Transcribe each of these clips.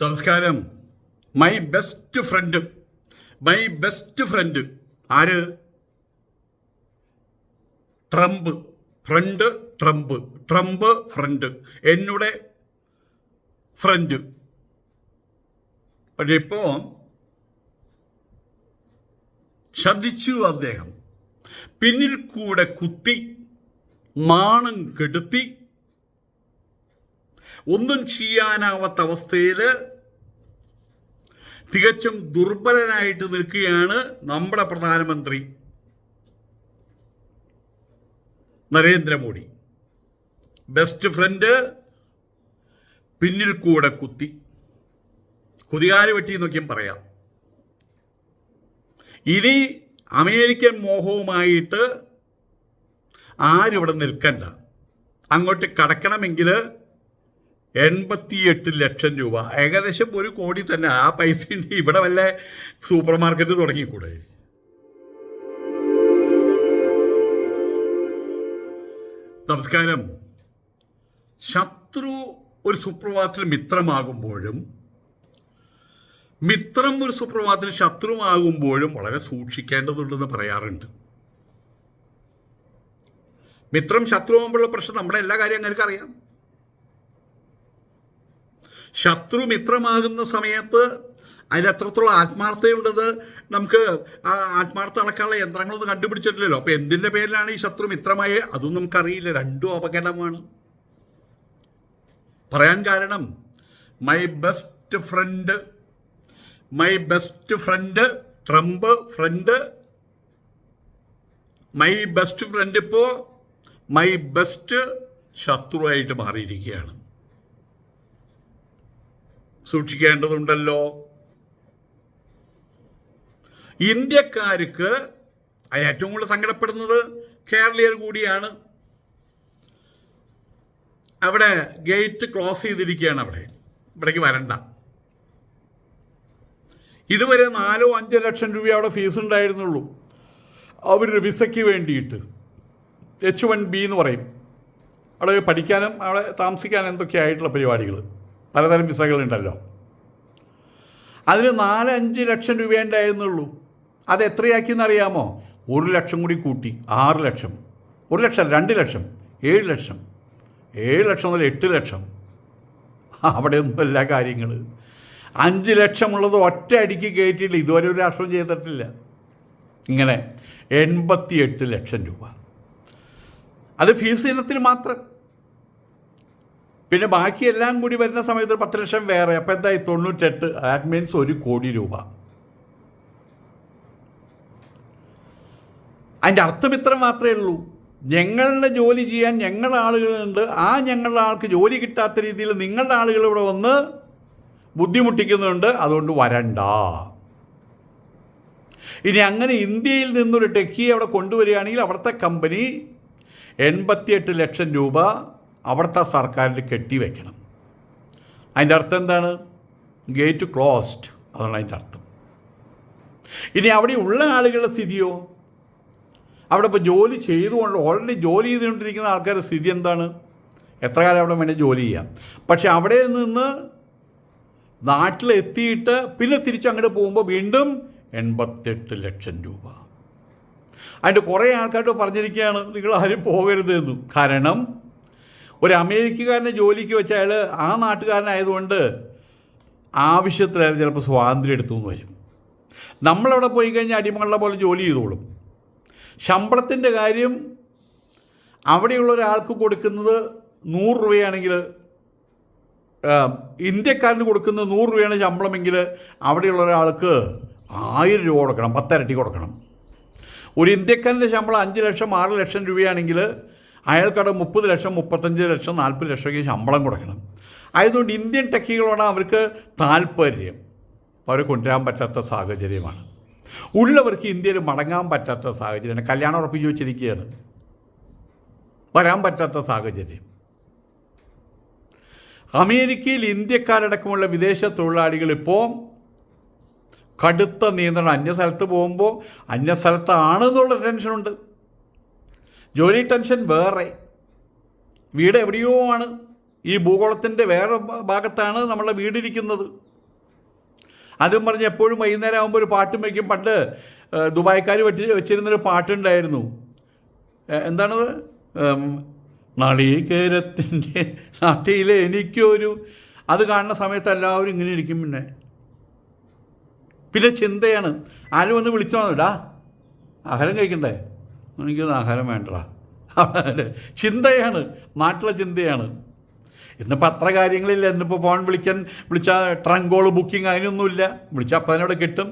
നമസ്കാരം. My best front ആര്? Trump front എന്നുടെ ഫ്രണ്ട്. പക്ഷെ ഇപ്പോൾ ശ്രദ്ധിച്ചു, അദ്ദേഹം പിന്നിൽ കൂടെ കുത്തി നാണം കെടുത്തി ഒന്നും ചെയ്യാനാവാത്ത അവസ്ഥയിൽ തികച്ചും ദുർബലനായിട്ട് നിൽക്കുകയാണ് നമ്മുടെ പ്രധാനമന്ത്രി നരേന്ദ്രമോദി. ബെസ്റ്റ് ഫ്രണ്ട് പിന്നിൽ കൂടെ കുതികാല് വെട്ടി എന്നൊക്കെയും പറയാം. ഇനി അമേരിക്കൻ മോഹവുമായിട്ട് ആരിവിടെ നിൽക്കണ്ട. അങ്ങോട്ട് കടക്കണമെങ്കിൽ 88 ലക്ഷം രൂപ, ഏകദേശം 1 കോടി തന്നെ. ആ പൈസ ഇവിടെ വല്ല സൂപ്പർ മാർക്കറ്റ് തുടങ്ങിക്കൂടെ? നമസ്കാരം. ശത്രു ഒരു സുപ്രഭാതത്തിൽ മിത്രമാകുമ്പോഴും മിത്രം ഒരു സുപ്രഭാതത്തിൽ ശത്രുവാകുമ്പോഴും വളരെ സൂക്ഷിക്കേണ്ടതുണ്ടെന്ന് പറയാറുണ്ട്. മിത്രം ശത്രുവാകുമ്പോഴുള്ള പ്രശ്നം നമ്മുടെ എല്ലാ കാര്യം അങ്ങനെ അറിയാം. ശത്രു മിത്രമാകുന്ന സമയത്ത് അതിൽ എത്രത്തോളം ആത്മാർത്ഥതയുണ്ടെന്ന് നമുക്ക് ആ ആത്മാർത്ഥ അളക്കാനുള്ള യന്ത്രങ്ങളൊന്നും കണ്ടുപിടിച്ചിട്ടില്ലല്ലോ. അപ്പോൾ എന്തിൻ്റെ പേരിലാണ് ഈ ശത്രു മിത്രമായി, അതും നമുക്കറിയില്ല. രണ്ടും അപകടമാണ്. പറയാൻ കാരണം my best friend Trump friend. My best friend ഇപ്പോൾ മൈ ബെസ്റ്റ് ശത്രുവായിട്ട് മാറിയിരിക്കുകയാണ്. സൂക്ഷിക്കേണ്ടതുണ്ടല്ലോ. ഇന്ത്യക്കാർക്ക് ഏറ്റവും കൂടുതൽ സങ്കടപ്പെടുന്നത് കേരളീയർ കൂടിയാണ്. അവിടെ ഗേറ്റ് ക്ലോസ് ചെയ്തിരിക്കുകയാണ്. ഇവിടേക്ക് വരണ്ട. ഇതുവരെ 4-5 ലക്ഷം രൂപ അവിടെ ഫീസ് ഉണ്ടായിരുന്നുള്ളൂ അവരുടെ വിസയ്ക്ക് വേണ്ടിയിട്ട്. H1B എന്ന് പറയും. അവിടെ പഠിക്കാനും അവിടെ താമസിക്കാനും എന്തൊക്കെയായിട്ടുള്ള പരിപാടികൾ, പലതരം വിസകളുണ്ടല്ലോ. അതിന് 4-5 ലക്ഷം രൂപ ഉണ്ടായിരുന്നുള്ളൂ. അത് എത്രയാക്കിയെന്നറിയാമോ? 1 ലക്ഷം കൂടി കൂട്ടി 6 ലക്ഷം. 1 ലക്ഷം 2 ലക്ഷം 7 ലക്ഷം 7 ലക്ഷം മുതൽ 8 ലക്ഷം. അവിടെ ഒന്നുമല്ല കാര്യങ്ങൾ. 5 ലക്ഷമുള്ളത് ഒറ്റ അടിക്ക് കയറ്റിയില്ല. ഇതുവരെ ഒരു രാഷ്ട്രം ചെയ്തിട്ടില്ല. ഇങ്ങനെ 88 ലക്ഷം രൂപ. അത് ഫീസ് ഇനത്തിൽ മാത്രം. പിന്നെ ബാക്കിയെല്ലാം കൂടി വരുന്ന സമയത്ത് 10 ലക്ഷം വേറെ. അപ്പം എന്തായി? 98. ദാറ്റ് മീൻസ് 1 കോടി രൂപ. അതിൻ്റെ അർത്ഥം ഇത്ര മാത്രമേ ഉള്ളൂ. ഞങ്ങളുടെ ജോലി ചെയ്യാൻ ഞങ്ങളുടെ ആളുകളുണ്ട്. ആ ഞങ്ങളുടെ ആൾക്ക് ജോലി കിട്ടാത്ത രീതിയിൽ നിങ്ങളുടെ ആളുകൾ ഇവിടെ വന്ന് ബുദ്ധിമുട്ടിക്കുന്നുണ്ട്. അതുകൊണ്ട് വരണ്ട. ഇനി അങ്ങനെ ഇന്ത്യയിൽ നിന്നൊരു ടെക്കിയെ അവിടെ കൊണ്ടുവരികയാണെങ്കിൽ അവിടുത്തെ കമ്പനി 88 ലക്ഷം രൂപ അവിടുത്തെ സർക്കാരിൽ കെട്ടിവെക്കണം. അതിൻ്റെ അർത്ഥം എന്താണ്? Gate closed. അതാണ് അതിൻ്റെ അർത്ഥം. ഇനി അവിടെ ഉള്ള ആളുകളുടെ സ്ഥിതിയോ? അവിടെ ഇപ്പോൾ ജോലി ചെയ്തുകൊണ്ട് ഓൾറെഡി ജോലി ചെയ്തുകൊണ്ടിരിക്കുന്ന ആൾക്കാരുടെ സ്ഥിതി എന്താണ്? എത്ര കാലം അവിടെ വേണേൽ ജോലി ചെയ്യാം. പക്ഷെ അവിടെ നിന്ന് നാട്ടിലെത്തിയിട്ട് പിന്നെ തിരിച്ച് അങ്ങോട്ട് പോകുമ്പോൾ വീണ്ടും 88 ലക്ഷം രൂപ. അതിൻ്റെ കുറേ ആൾക്കാരോട് പറഞ്ഞിരിക്കുകയാണ് നിങ്ങൾ ആരും പോകരുതെന്നും. കാരണം ഒരു അമേരിക്കക്കാരനെ ജോലിക്ക് വെച്ച അയാൾ ആ നാട്ടുകാരനായതുകൊണ്ട് ആവശ്യത്തിലായാലും ചിലപ്പോൾ സ്വാതന്ത്ര്യം എടുത്തു എന്ന് വരും. നമ്മളവിടെ പോയി കഴിഞ്ഞാൽ അടിമകളുടെ പോലെ ജോലി ചെയ്തോളും. ശമ്പളത്തിൻ്റെ കാര്യം അവിടെയുള്ള ഒരാൾക്ക് കൊടുക്കുന്നത് 100 രൂപയാണെങ്കിൽ, ഇന്ത്യക്കാരന് കൊടുക്കുന്നത് 100 രൂപയാണ് ശമ്പളമെങ്കിൽ അവിടെയുള്ള ഒരാൾക്ക് 1000 രൂപ കൊടുക്കണം, 10 ഇരട്ടി കൊടുക്കണം. ഒരു ഇന്ത്യക്കാരൻ്റെ ശമ്പളം 5 ലക്ഷം 6 ലക്ഷം രൂപയാണെങ്കിൽ അയാൾക്കവിടെ 30 ലക്ഷം 35 ലക്ഷം 40 ലക്ഷമൊക്കെ ശമ്പളം കൊടുക്കണം. ആയതുകൊണ്ട് ഇന്ത്യൻ ടെക്കികളോട് അവർക്ക് താല്പര്യം. അവരെ കൊണ്ടുവരാൻ പറ്റാത്ത സാഹചര്യമാണ്. ഉള്ളവർക്ക് ഇന്ത്യയിൽ മടങ്ങാൻ പറ്റാത്ത സാഹചര്യമാണ്. കല്യാണം ഉറപ്പിച്ച് വെച്ചിരിക്കുകയാണ്. വരാൻ പറ്റാത്ത സാഹചര്യം. അമേരിക്കയിൽ ഇന്ത്യക്കാരടക്കമുള്ള വിദേശ തൊഴിലാളികൾ ഇപ്പോൾ കടുത്ത നിയന്ത്രണം. അന്യസ്ഥലത്ത് പോകുമ്പോൾ അന്യസ്ഥലത്താണെന്നുള്ള ടെൻഷനുണ്ട്. ജോലി ടെൻഷൻ വേറെ. വീട് എവിടെയോ ആണ്. ഈ ഭൂഗോളത്തിൻ്റെ വേറെ ഭാഗത്താണ് നമ്മളുടെ വീടിരിക്കുന്നത്. അതും പറഞ്ഞ് എപ്പോഴും വൈകുന്നേരം ആകുമ്പോൾ ഒരു പാട്ടും വയ്ക്കും. പണ്ട് ദുബായ്ക്കാർ വെച്ചിരുന്നൊരു പാട്ടുണ്ടായിരുന്നു. എന്താണത്? നാളികേരത്തിൻ്റെ നാട്ടിലെ എനിക്കൊരു, അത് കാണുന്ന സമയത്ത് എല്ലാവരും ഇങ്ങനെ ഇരിക്കും. പിന്നെ ചിന്തയാണ്. ആരും വന്ന് വിളിച്ചു വന്നിടാ ആഹാരം കഴിക്കണ്ടേ, എനിക്കൊന്നും ആഹാരം വേണ്ടടാ. ചിന്തയാണ്, നാട്ടിലെ ചിന്തയാണ്. ഇന്നിപ്പോൾ അത്ര കാര്യങ്ങളില്ല. ഇന്നിപ്പോൾ ഫോൺ വിളിച്ചാൽ ട്രങ്കോൾ ബുക്കിംഗ് അതിനൊന്നുമില്ല. വിളിച്ചാൽ അപ്പം അതിനോട് കിട്ടും,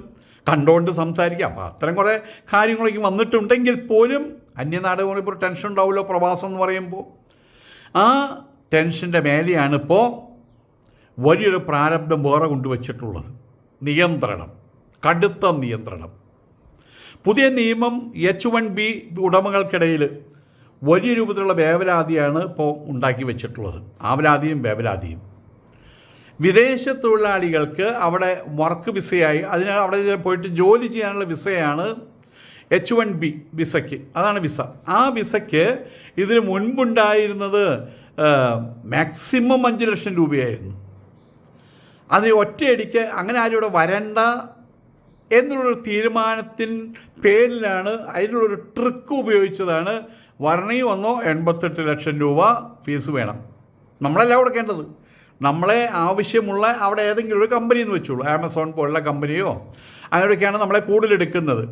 കണ്ടുകൊണ്ട് സംസാരിക്കുക. അപ്പോൾ അത്തരം കുറേ കാര്യങ്ങളൊക്കെ വന്നിട്ടുണ്ടെങ്കിൽ പോലും അന്യനാട് പറയുമ്പോൾ ഒരു ടെൻഷൻ ഉണ്ടാവുമല്ലോ പ്രവാസം എന്ന് പറയുമ്പോൾ. ആ ടെൻഷൻ്റെ മേലെയാണ് ഇപ്പോൾ വലിയൊരു പ്രാരബ്ധം വേറെ കൊണ്ടുവച്ചിട്ടുള്ളത്. നിയന്ത്രണം, കടുത്ത നിയന്ത്രണം. പുതിയ നിയമം H1B ഉടമകൾക്കിടയിൽ വലിയ രൂപത്തിലുള്ള വേവലാതിയാണ് ഇപ്പോൾ ഉണ്ടാക്കി വെച്ചിട്ടുള്ളത്. ആവലാതിയും വേവലാതിയും. വിദേശ തൊഴിലാളികൾക്ക് അവിടെ വർക്ക് വിസയായി, അതിന് അവിടെ പോയിട്ട് ജോലി ചെയ്യാനുള്ള വിസയാണ് H1B വിസയ്ക്ക്. അതാണ് വിസ. ആ വിസയ്ക്ക് ഇതിന് മുൻപുണ്ടായിരുന്നത് മാക്സിമം 5 ലക്ഷം രൂപയായിരുന്നു. അത് ഒറ്റയടിക്ക് അങ്ങനെ ആരും ഇവിടെ വരണ്ട എന്നുള്ളൊരു തീരുമാനത്തിൻ പേരിലാണ്, അതിനുള്ളൊരു ട്രിക്ക് ഉപയോഗിച്ചതാണ്. വരണി വന്നോ 88 ലക്ഷം രൂപ ഫീസ് വേണം. നമ്മളല്ല കൊടുക്കേണ്ടത്. നമ്മളെ ആവശ്യമുള്ള അവിടെ ഏതെങ്കിലും ഒരു കമ്പനി എന്ന് വെച്ചോളൂ, ആമസോൺ പോലുള്ള കമ്പനിയോ അങ്ങനെയൊക്കെയാണ് നമ്മളെ കൂടുതലെടുക്കുന്നത്.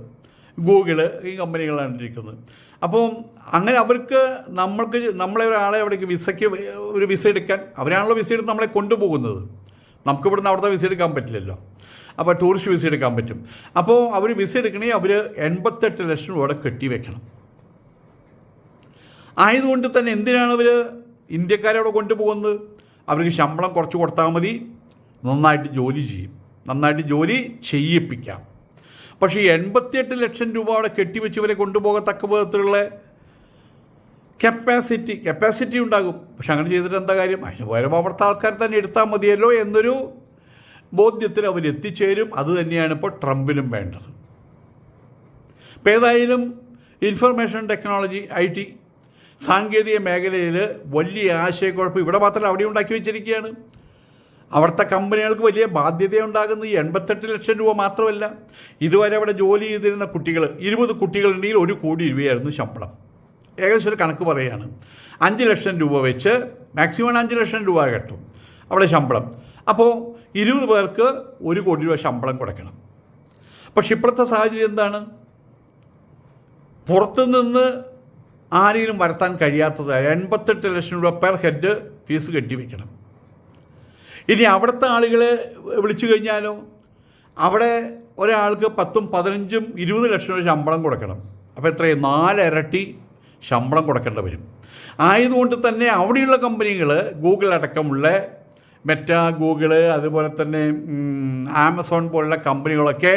ഗൂഗിള്, ഈ കമ്പനികളാണ് ഇരിക്കുന്നത്. അപ്പോൾ അങ്ങനെ അവർക്ക് നമ്മളെ ഒരാളെ അവിടേക്ക് വിസയ്ക്ക് ഒരു വിസ എടുക്കാൻ, അവരാണല്ലോ വിസ എടുത്ത് നമ്മളെ കൊണ്ടുപോകുന്നത്. നമുക്ക് ഇവിടുന്ന് അവിടുത്തെ വിസ എടുക്കാൻ പറ്റില്ലല്ലോ. അപ്പോൾ ടൂറിസ്റ്റ് വിസ എടുക്കാൻ പറ്റും. അപ്പോൾ അവർ വിസ എടുക്കണമെങ്കിൽ അവർ 88 ലക്ഷം രൂപ കെട്ടിവെക്കണം. ആയതുകൊണ്ട് തന്നെ എന്തിനാണ് അവർ ഇന്ത്യക്കാരെ അവിടെ കൊണ്ടുപോകുന്നത്? അവർക്ക് ശമ്പളം കുറച്ച് കൊടുത്താൽ മതി, നന്നായിട്ട് ജോലി ചെയ്യും, നന്നായിട്ട് ജോലി ചെയ്യിപ്പിക്കാം. പക്ഷേ ഈ 88 ലക്ഷം രൂപ അവിടെ കെട്ടിവെച്ച് ഇവരെ കൊണ്ടുപോകത്തക്ക വിധത്തിലുള്ള കപ്പാസിറ്റി ഉണ്ടാകും. പക്ഷെ അങ്ങനെ ചെയ്തിട്ട് എന്താ കാര്യം? അതിന് പകരം അവിടുത്തെ ആൾക്കാർ തന്നെ എടുത്താൽ മതിയല്ലോ എന്നൊരു ബോധ്യത്തിൽ അവർ എത്തിച്ചേരും. അത് തന്നെയാണ് ഇപ്പോൾ ട്രംപിനും വേണ്ടത്. ഇപ്പോൾ ഏതായാലും ഇൻഫർമേഷൻ ടെക്നോളജി, IT, സാങ്കേതിക മേഖലയിൽ വലിയ ആശയക്കുഴപ്പം ഇവിടെ മാത്രമല്ല അവിടെ ഉണ്ടാക്കി വെച്ചിരിക്കുകയാണ്. അവിടുത്തെ കമ്പനികൾക്ക് വലിയ ബാധ്യതയുണ്ടാകുന്നത് ഈ 88 ലക്ഷം രൂപ മാത്രമല്ല. ഇതുവരെ അവിടെ ജോലി ചെയ്തിരുന്ന കുട്ടികൾ 20 കുട്ടികളുണ്ടെങ്കിൽ 1 കോടി രൂപയായിരുന്നു ശമ്പളം. ഏകദേശം ഒരു കണക്ക് പറയുകയാണ്. 5 ലക്ഷം രൂപ വെച്ച് മാക്സിമം 5 ലക്ഷം രൂപ കിട്ടും അവിടെ ശമ്പളം. അപ്പോൾ 20 പേർക്ക് 1 കോടി രൂപ ശമ്പളം കൊടുക്കണം. പക്ഷെ ഇപ്പോഴത്തെ സാഹചര്യം എന്താണ്? പുറത്തുനിന്ന് ആരെങ്കിലും വരുത്താൻ കഴിയാത്തത് 88 ലക്ഷം രൂപ പെർ ഹെഡ് ഫീസ് കെട്ടിവെക്കണം. ഇനി അവിടുത്തെ ആളുകളെ വിളിച്ചു കഴിഞ്ഞാലോ അവിടെ ഒരാൾക്ക് 10, 15, 20 ലക്ഷം രൂപ ശമ്പളം കൊടുക്കണം. അപ്പോൾ എത്രയും 4 ഇരട്ടി ശമ്പളം കൊടുക്കേണ്ടി വരും. ആയതുകൊണ്ട് തന്നെ അവിടെയുള്ള കമ്പനികൾ, ഗൂഗിൾ അടക്കമുള്ള ഗൂഗിള്, അതുപോലെ തന്നെ ആമസോൺ പോലുള്ള കമ്പനികളൊക്കെ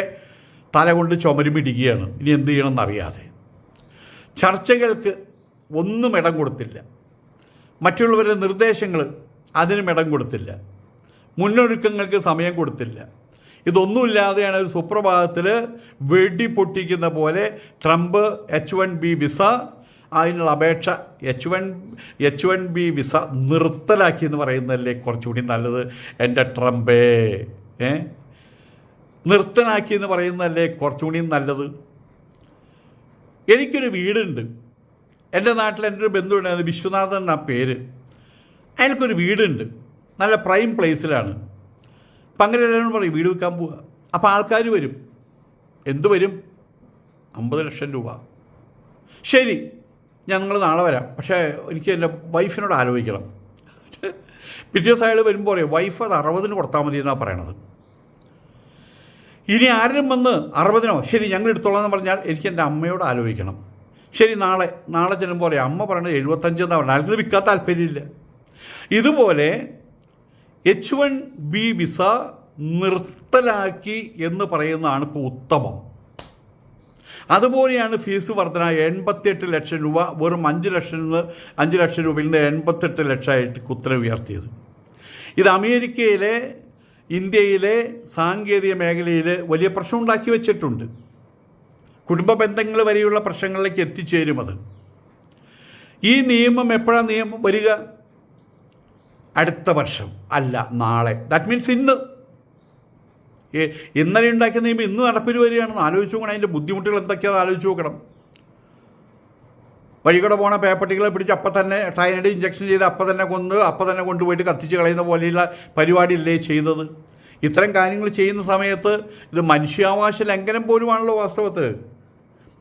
തല കൊണ്ട് ചുമരുമിടിക്കുകയാണ്. ഇനി എന്ത് ചെയ്യണമെന്നറിയാതെ. ചർച്ചകൾക്ക് ഒന്നും ഇടം കൊടുത്തില്ല. മറ്റുള്ളവരുടെ നിർദ്ദേശങ്ങൾ അതിനും ഇടം കൊടുത്തില്ല. മുന്നൊരുക്കങ്ങൾക്ക് സമയം കൊടുത്തില്ല. ഇതൊന്നുമില്ലാതെയാണ് ഒരു സുപ്രഭാതത്തിൽ വെടി പൊട്ടിക്കുന്ന പോലെ ട്രംപ് H1B വിസ, അതിനുള്ള അപേക്ഷ H1B വിസ നിർത്തലാക്കി എന്ന് പറയുന്നതല്ലേ കുറച്ചുകൂടി നല്ലത്? എൻ്റെ ട്രംപേ, നിർത്തലാക്കി എന്ന് പറയുന്നതല്ലേ കുറച്ചുകൂടി നല്ലത്? എനിക്കൊരു വീടുണ്ട് എൻ്റെ നാട്ടിൽ. എൻ്റെ ഒരു ബന്ധുവുണ്ടായിരുന്നു, വിശ്വനാഥൻ എന്നാ പേര്. അയാൾക്കൊരു വീടുണ്ട്, നല്ല പ്രൈം പ്ലേസിലാണ്. അപ്പം അങ്ങനെ എല്ലാവരും പറയും വീട് വെക്കാൻ പോവുക. അപ്പോൾ ആൾക്കാർ വരും. എന്ത് വരും? 50 ലക്ഷം രൂപ. ശരി, ഞങ്ങൾ നാളെ വരാം, പക്ഷേ എനിക്ക് എൻ്റെ വൈഫിനോട് ആലോചിക്കണം. പിറ്റേ ദിവസം അയാൾ വരുമ്പോൾ പറയും വൈഫ് അത് 60-ന് കൊടുത്താൽ മതി എന്നാണ് പറയണത്. ഇനി ആരും വന്ന് 60-നോ ശരി ഞങ്ങൾ എടുത്തോളാം എന്ന് പറഞ്ഞാൽ എനിക്ക് എൻ്റെ അമ്മയോട് ആലോചിക്കണം. ശരി, നാളെ ചെല്ലുമ്പോൾ പറയും അമ്മ പറയണത് 75 എന്നാണ് പറഞ്ഞത്. ആർക്കും വിൽക്കാൻ താല്പര്യമില്ല. ഇതുപോലെ H1B വിസ നിർത്തലാക്കി എന്ന് പറയുന്നതാണ് ഇപ്പോൾ ഉത്തമം. അതുപോലെയാണ് ഫീസ് വർധന. 88 ലക്ഷം രൂപ വെറും 5 ലക്ഷം രൂപയിൽ നിന്ന് 88 ലക്ഷമായിട്ട് ഉത്തരവ് ഉയർത്തിയത്. ഇത് അമേരിക്കയിലെ, ഇന്ത്യയിലെ സാങ്കേതിക മേഖലയിൽ വലിയ പ്രശ്നം ഉണ്ടാക്കി വെച്ചിട്ടുണ്ട്. കുടുംബ ബന്ധങ്ങൾ വരെയുള്ള പ്രശ്നങ്ങളിലേക്ക് എത്തിച്ചേരും അത്. ഈ നിയമം എപ്പോഴാണ് നിയമം വരിക? അടുത്ത വർഷം അല്ല, നാളെ. ദാറ്റ് മീൻസ് ഇന്ന്. ഇന്നലെ ഉണ്ടാക്കിയ നിയമം ഇന്ന് നടപ്പിൽ വരികയാണെന്ന് ആലോചിച്ച് നോക്കണം. അതിൻ്റെ ബുദ്ധിമുട്ടുകൾ എന്തൊക്കെയാണെന്ന് ആലോചിച്ച് നോക്കണം. വഴികൂടെ പോണ പേപ്പട്ടികളെ പിടിച്ച് അപ്പം തന്നെ സയനൈഡ് ഇഞ്ചക്ഷൻ ചെയ്ത് അപ്പം തന്നെ കൊന്ന് അപ്പം തന്നെ കൊണ്ടുപോയിട്ട് കത്തിച്ച് കളയുന്ന പോലെയുള്ള പരിപാടിയല്ലേ ചെയ്തത്. ഇത്തരം കാര്യങ്ങൾ ചെയ്യുന്ന സമയത്ത് ഇത് മനുഷ്യാവകാശ ലംഘനം പോലുമാണല്ലോ വാസ്തവത്തിൽ.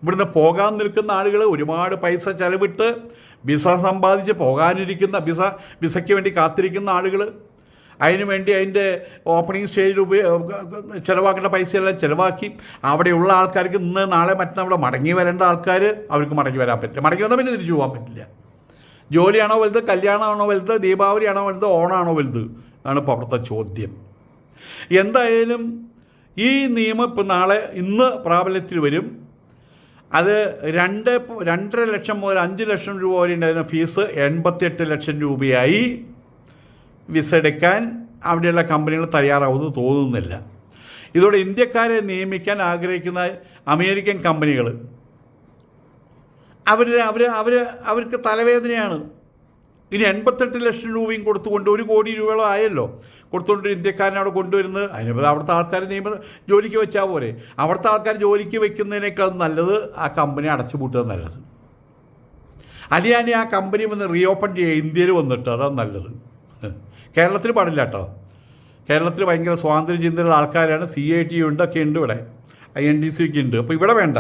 ഇവിടുന്ന് പോകാൻ നിൽക്കുന്ന ആളുകൾ ഒരുപാട് പൈസ ചെലവിട്ട് വിസ സമ്പാദിച്ച് പോകാനിരിക്കുന്ന വിസയ്ക്ക് വേണ്ടി കാത്തിരിക്കുന്ന ആളുകൾ, അതിനു വേണ്ടി അതിൻ്റെ ഓപ്പണിംഗ് സ്റ്റേജിൽ ചിലവാക്കേണ്ട പൈസയെല്ലാം ചിലവാക്കി അവിടെയുള്ള ആൾക്കാർക്ക് ഇന്ന് നാളെ മറ്റന്നാൾ മടങ്ങി വരേണ്ട ആൾക്കാർ അവർക്ക് മടങ്ങി വരാൻ പറ്റില്ല. മടങ്ങി വന്നാൽ പിന്നെ തിരിച്ചു പോകാൻ പറ്റില്ല. ജോലിയാണോ വലുത്, കല്യാണമാണോ വലുത്, ദീപാവലിയാണോ വലുത്, ഓണാണോ വലുത് എന്നാണ് ഇപ്പോൾ അവിടുത്തെ ചോദ്യം. എന്തായാലും ഈ നിയമം ഇപ്പം ഇന്ന് പ്രാബല്യത്തിൽ വരും. അത് 2.5 ലക്ഷം മുതൽ 5 ലക്ഷം രൂപ വരെ ഉണ്ടായിരുന്ന ഫീസ് 88 ലക്ഷം രൂപയായി. വിസ എടുക്കാൻ അവിടെയുള്ള കമ്പനികൾ തയ്യാറാവുമെന്ന് തോന്നുന്നില്ല. ഇതോടെ ഇന്ത്യക്കാരെ നിയമിക്കാൻ ആഗ്രഹിക്കുന്ന അമേരിക്കൻ കമ്പനികൾ അവർക്ക് തലവേദനയാണ്. ഇനി 88 ലക്ഷം രൂപയും കൊടുത്തുകൊണ്ട് 1 കോടി രൂപയോളം ആയല്ലോ കൊടുത്തുകൊണ്ട് ഇന്ത്യക്കാരനെ അവിടെ കൊണ്ടുവരുന്നത്. അതിന് അവിടുത്തെ ആൾക്കാർ ജോലിക്ക് വെച്ചാൽ പോരെ. അവിടുത്തെ ആൾക്കാർ ജോലിക്ക് വെക്കുന്നതിനേക്കാൾ നല്ലത് ആ കമ്പനി അടച്ചുപൂട്ടുക നല്ലത്. അല്ലെങ്കിൽ ആ കമ്പനി വന്ന് റീഓപ്പൺ ചെയ്യുക ഇന്ത്യയിൽ വന്നിട്ട്, അതാണ് നല്ലത്. കേരളത്തിൽ പാടില്ല കേട്ടോ. കേരളത്തിൽ ഭയങ്കര സ്വാതന്ത്ര്യ ചിന്തയുള്ള ആൾക്കാരാണ്. CIT ഉണ്ട്, ഒക്കെ ഉണ്ട് ഇവിടെ, INDC ഒക്കെ ഉണ്ട്. അപ്പോൾ ഇവിടെ വേണ്ട,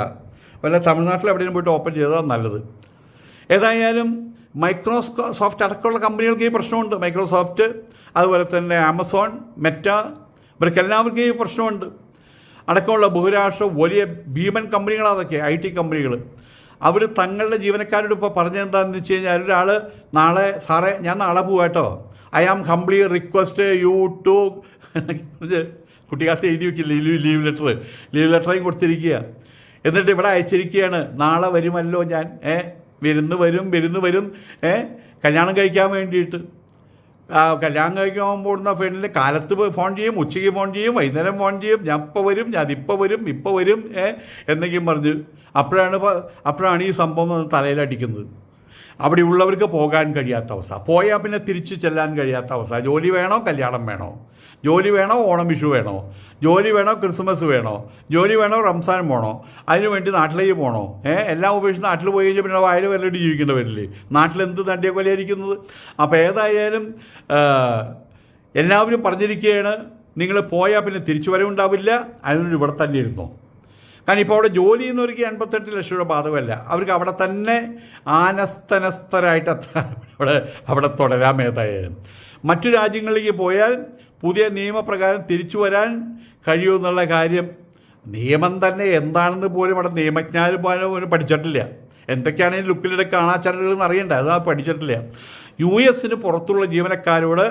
വല്ല തമിഴ്നാട്ടിൽ എവിടെയും പോയിട്ട് ഓപ്പൺ ചെയ്തതാണ് നല്ലത്. ഏതായാലും മൈക്രോസോഫ്റ്റ് അടക്കമുള്ള കമ്പനികൾക്ക് ഈ പ്രശ്നമുണ്ട്. മൈക്രോസോഫ്റ്റ്, അതുപോലെ തന്നെ ആമസോൺ, മെറ്റ, ഇവർക്കെല്ലാവർക്കും ഈ പ്രശ്നമുണ്ട്. അടക്കമുള്ള ബഹുരാഷ്ട്ര വലിയ ഭീമൻ കമ്പനികളാണ് അതൊക്കെ, IT കമ്പനികൾ. അവർ തങ്ങളുടെ ജീവനക്കാരോട് ഇപ്പോൾ പറഞ്ഞെന്താണെന്ന് വെച്ച് കഴിഞ്ഞാൽ, ഒരാൾ നാളെ സാറേ ഞാൻ നാളെ പോവാം കേട്ടോ, I am humbly request you to കുട്ടിക്കാലത്ത് എഴുതി വയ്ക്കില്ല ലീവ് ലെറ്ററേയും കൊടുത്തിരിക്കുക. എന്നിട്ട് ഇവിടെ അയച്ചിരിക്കുകയാണ്, നാളെ വരുമല്ലോ ഞാൻ, വരുന്നു വരും കല്യാണം കഴിക്കാൻ വേണ്ടിയിട്ട്. കല്യാണം കഴിക്കാൻ പോകുന്ന ഫ്രണ്ടിന് കാലത്ത് ഫോൺ ചെയ്യും, ഉച്ചയ്ക്ക് ഫോൺ ചെയ്യും, വൈകുന്നേരം ഫോൺ ചെയ്യും, ഞാൻ ഇപ്പോൾ വരും എന്നൊക്കെയും പറഞ്ഞ് അപ്പോഴാണ് ഈ സംഭവം തലയിലടിക്കുന്നത്. അവിടെ ഉള്ളവർക്ക് പോകാൻ കഴിയാത്ത അവസ്ഥ, പോയാൽ പിന്നെ തിരിച്ച് ചെല്ലാൻ കഴിയാത്ത അവസ്ഥ. ജോലി വേണോ, കല്യാണം വേണോ, ജോലി വേണോ, ഓണം വിഷു വേണോ, ജോലി വേണോ, ക്രിസ്മസ് വേണോ, ജോലി വേണോ, റംസാൻ പോകണോ, അതിനു വേണ്ടി നാട്ടിലേക്ക് പോകണോ, എല്ലാം ഉപേക്ഷിച്ച് നാട്ടിൽ പോയി കഴിഞ്ഞാൽ പിന്നെ വായിൽ വരലിട്ട് ജീവിക്കേണ്ടവരില്ലേ, നാട്ടിലെന്ത് തണ്ടിയെ കൊലയായിരിക്കുന്നത്. അപ്പോൾ ഏതായാലും എല്ലാവരും പറഞ്ഞിരിക്കുകയാണ്, നിങ്ങൾ പോയാൽ പിന്നെ തിരിച്ചു വരവുണ്ടാവില്ല, അതിനൊരു ഇവിടെ തന്നെ ഇരുന്നോ. കാരണം ഇപ്പോൾ അവിടെ ജോലി ചെയ്യുന്നവർക്ക് 88 ലക്ഷം രൂപ ബാധകമല്ല, അവർക്ക് അവിടെ തന്നെ ആനസ്തനസ്ഥരായിട്ട് അവിടെ തുടരാം. ഏതായാലും മറ്റു രാജ്യങ്ങളിലേക്ക് പോയാൽ പുതിയ നിയമപ്രകാരം തിരിച്ചു വരാൻ കഴിയുമെന്നുള്ള കാര്യം, നിയമം തന്നെ എന്താണെന്ന് പോലും അവിടെ നിയമജ്ഞർ പോലും പഠിച്ചിട്ടില്ല. എന്തൊക്കെയാണ് ലുക്കിലിടെ കാണാച്ചാലുകളെന്ന് അറിയണ്ട, അത് പഠിച്ചിട്ടില്ല. US പുറത്തുള്ള ജീവനക്കാരോട്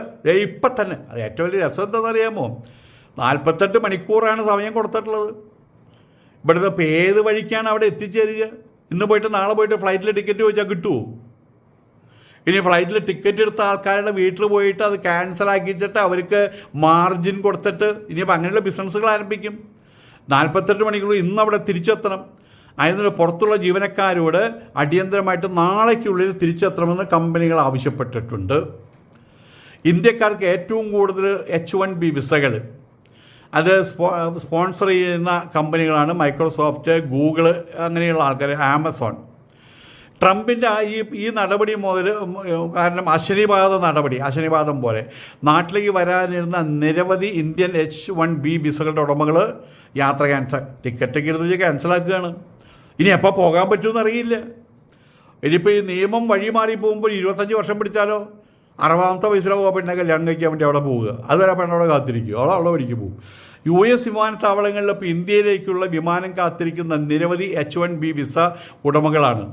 ഇപ്പം തന്നെ, അത് ഏറ്റവും വലിയ രസം എന്താണെന്നറിയാമോ, 48 മണിക്കൂറാണ് സമയം കൊടുത്തിട്ടുള്ളത്. ഇവിടുത്തെ ഇപ്പോൾ ഏത് വഴിക്കാണ് അവിടെ എത്തിച്ചേരുക? ഇന്ന് പോയിട്ട് നാളെ പോയിട്ട് ഫ്ലൈറ്റിൽ ടിക്കറ്റ് ചോദിച്ചാൽ കിട്ടുമോ? ഇനി ഫ്ലൈറ്റിൽ ടിക്കറ്റ് എടുത്ത ആൾക്കാരുടെ വീട്ടിൽ പോയിട്ട് അത് ക്യാൻസൽ ആക്കിച്ചിട്ട് അവർക്ക് മാർജിൻ കൊടുത്തിട്ട് ഇനിയിപ്പോൾ അങ്ങനെയുള്ള ബിസിനസ്സുകൾ ആരംഭിക്കും. 48 മണിക്കൂർ ഇന്ന് അവിടെ തിരിച്ചെത്തണം. അതിന് പുറത്തുള്ള ജീവനക്കാരോട് അടിയന്തരമായിട്ട് നാളേക്കുള്ളിൽ തിരിച്ചെത്തണമെന്ന് കമ്പനികൾ ആവശ്യപ്പെട്ടിട്ടുണ്ട്. ഇന്ത്യക്കാർക്ക് ഏറ്റവും കൂടുതൽ H1B വിസകൾ അത് സ്പോൺസർ ചെയ്യുന്ന കമ്പനികളാണ് മൈക്രോസോഫ്റ്റ്, ഗൂഗിൾ, അങ്ങനെയുള്ള ആൾക്കാർ, ആമസോൺ. ട്രംപിൻ്റെ ഈ നടപടി മുതൽ കാരണം അശനിപാതം പോലെ നാട്ടിലേക്ക് വരാനിരുന്ന നിരവധി ഇന്ത്യൻ H1B വിസകളുടെ ഉടമകൾ യാത്ര ടിക്കറ്റൊക്കെ എടുത്ത് ക്യാൻസലാക്കുകയാണ്. ഇനി എപ്പോൾ പോകാൻ പറ്റുമെന്ന് അറിയില്ല. ഇനിയിപ്പോൾ ഈ നിയമം വഴി മാറി പോകുമ്പോൾ 25 വർഷം പിടിച്ചാലോ, 60ാമത്തെ വയസ്സിലാവുക പെണ്ണെ കല്യാണം കഴിക്കാൻ വേണ്ടി അവിടെ പോവുക. അതുവരെ പെണ്ണവിടെ കാത്തിരിക്കുക, അവിടെ വഴിക്ക് പോകും. US വിമാനത്താവളങ്ങളിൽ ഇപ്പോൾ ഇന്ത്യയിലേക്കുള്ള വിമാനം കാത്തിരിക്കുന്ന നിരവധി H1B വിസ ഉടമകളാണ്.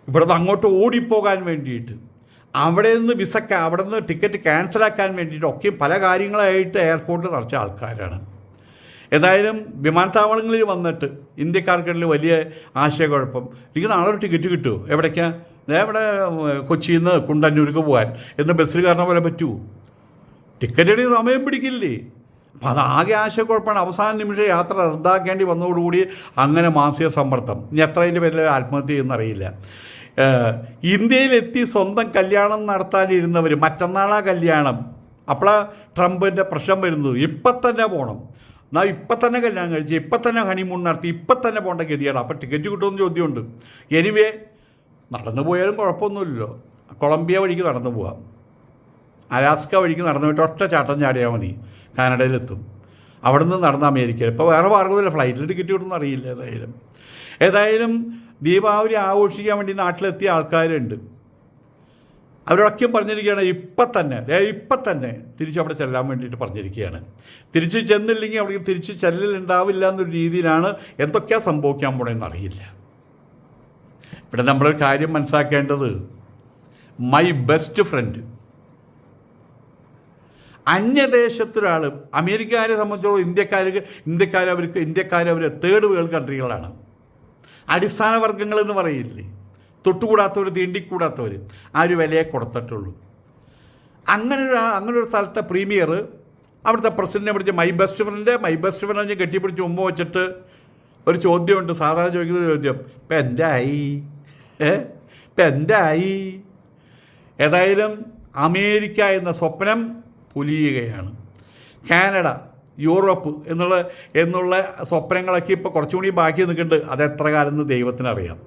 ഇവിടുന്ന് അങ്ങോട്ട് ഓടിപ്പോകാൻ വേണ്ടിയിട്ട്, അവിടെ നിന്ന് ടിക്കറ്റ് ക്യാൻസലാക്കാൻ വേണ്ടിയിട്ട് ഒക്കെ പല കാര്യങ്ങളായിട്ട് എയർപോർട്ടിൽ നിറച്ച ആൾക്കാരാണ്. ഏതായാലും വിമാനത്താവളങ്ങളിൽ വന്നിട്ട് ഇന്ത്യക്കാർക്കിടയിൽ വലിയ ആശയക്കുഴപ്പം. എനിക്ക് നാളെ ഒരു ടിക്കറ്റ് കിട്ടുമോ, എവിടേക്കാണ്, ഇവിടെ കൊച്ചിയിൽ നിന്ന് കുണ്ടന്നൂർക്ക് പോകാൻ എന്ന് ബസ്സിൽ കയറുന്ന പോലെ പറ്റുമോ? ടിക്കറ്റ് എടുത്ത് സമയം പിടിക്കില്ലേ? അപ്പം അതാകെ ആശയക്കുഴപ്പമാണ്. അവസാന നിമിഷം യാത്ര റദ്ദാക്കേണ്ടി വന്നതോടുകൂടി അങ്ങനെ മാനസിക സമ്മർദ്ദം. ഇനി എത്രതിൻ്റെ പേരിൽ ആത്മഹത്യ ചെയ്യുന്നറിയില്ല. ഇന്ത്യയിലെത്തി സ്വന്തം കല്യാണം നടത്താനിരുന്നവർ, മറ്റന്നാളാ കല്യാണം, അപ്പോഴാണ് ട്രംപിൻ്റെ പ്രശ്നം വരുന്നത്. ഇപ്പം തന്നെ പോകണം, എന്നാൽ ഇപ്പം തന്നെ കല്യാണം കഴിച്ച് ഇപ്പം തന്നെ ഹണിമൂൺ നടത്തി ഇപ്പം തന്നെ പോകേണ്ട ഗതിയാണ്. അപ്പോൾ ടിക്കറ്റ് കിട്ടുമെന്ന് ചോദ്യമുണ്ട്. എനിവേ നടന്നു പോയാലും കുഴപ്പമൊന്നുമില്ലല്ലോ. കൊളംബിയ വഴിക്ക് നടന്നു പോകാം, അലാസ്ക വഴിക്ക് നടന്നു പോയിട്ട് ഒറ്റ ചാട്ടം ചാടിയാൽ മതി, കാനഡയിലെത്തും. അവിടെ നിന്ന് നടന്ന് അമേരിക്കയിൽ. ഇപ്പോൾ വേറെ മാർഗ്ഗമില്ല, ഫ്ലൈറ്റിൽ ടിക്കറ്റ് കിട്ടുമെന്ന് അറിയില്ല. ഏതായാലും ദീപാവലി ആഘോഷിക്കാൻ വേണ്ടി നാട്ടിലെത്തിയ ആൾക്കാരുണ്ട്. അവരൊക്കെയും പറഞ്ഞിരിക്കുകയാണ് ഇപ്പം തന്നെ തിരിച്ച് അവിടെ ചെല്ലാൻ വേണ്ടിയിട്ട് പറഞ്ഞിരിക്കുകയാണ്. തിരിച്ച് ചെന്നില്ലെങ്കിൽ അവിടെ തിരിച്ച് ചെല്ലലുണ്ടാവില്ല എന്നൊരു രീതിയിലാണ് എന്തൊക്കെയാണ് സംഭവിക്കാൻ പോണെന്ന് അറിയില്ല. ഇവിടെ നമ്മളൊരു കാര്യം മനസ്സിലാക്കേണ്ടത്, മൈ ബെസ്റ്റ് ഫ്രണ്ട് അന്യദേശത്തൊരാൾ, അമേരിക്കക്കാരെ സംബന്ധിച്ചോളം ഇന്ത്യക്കാർ അവർ തേർഡ് വേൾഡ് കൺട്രികളാണ്. അടിസ്ഥാന വർഗ്ഗങ്ങളെന്ന് പറയില്ലേ, തൊട്ടുകൂടാത്തവർ തീണ്ടിക്കൂടാത്തവർ, ആ ഒരു വിലയെ കൊടുത്തിട്ടുള്ളൂ. അങ്ങനൊരു സ്ഥലത്തെ പ്രീമിയർ അവിടുത്തെ പ്രസിഡന്റിനെ വിളിച്ച് മൈ ബെസ്റ്റ് ഫ്രണ്ട് കെട്ടിപ്പിടിച്ച് ഉമ്മ വെച്ചിട്ട് ഒരു ചോദ്യമുണ്ട്, സാധാരണ ചോദിക്കുന്ന ചോദ്യം, ഇപ്പം എന്തായി. ഏതായാലും അമേരിക്ക എന്ന സ്വപ്നം പൊലിയുകയാണ്. കാനഡ, യൂറോപ്പ് എന്നുള്ള സ്വപ്നങ്ങളൊക്കെ ഇപ്പോൾ കുറച്ചുകൂടി ബാക്കി നിൽക്കുന്നുണ്ട്. അതെത്ര കാലം എന്ന് ദൈവത്തിനറിയാം.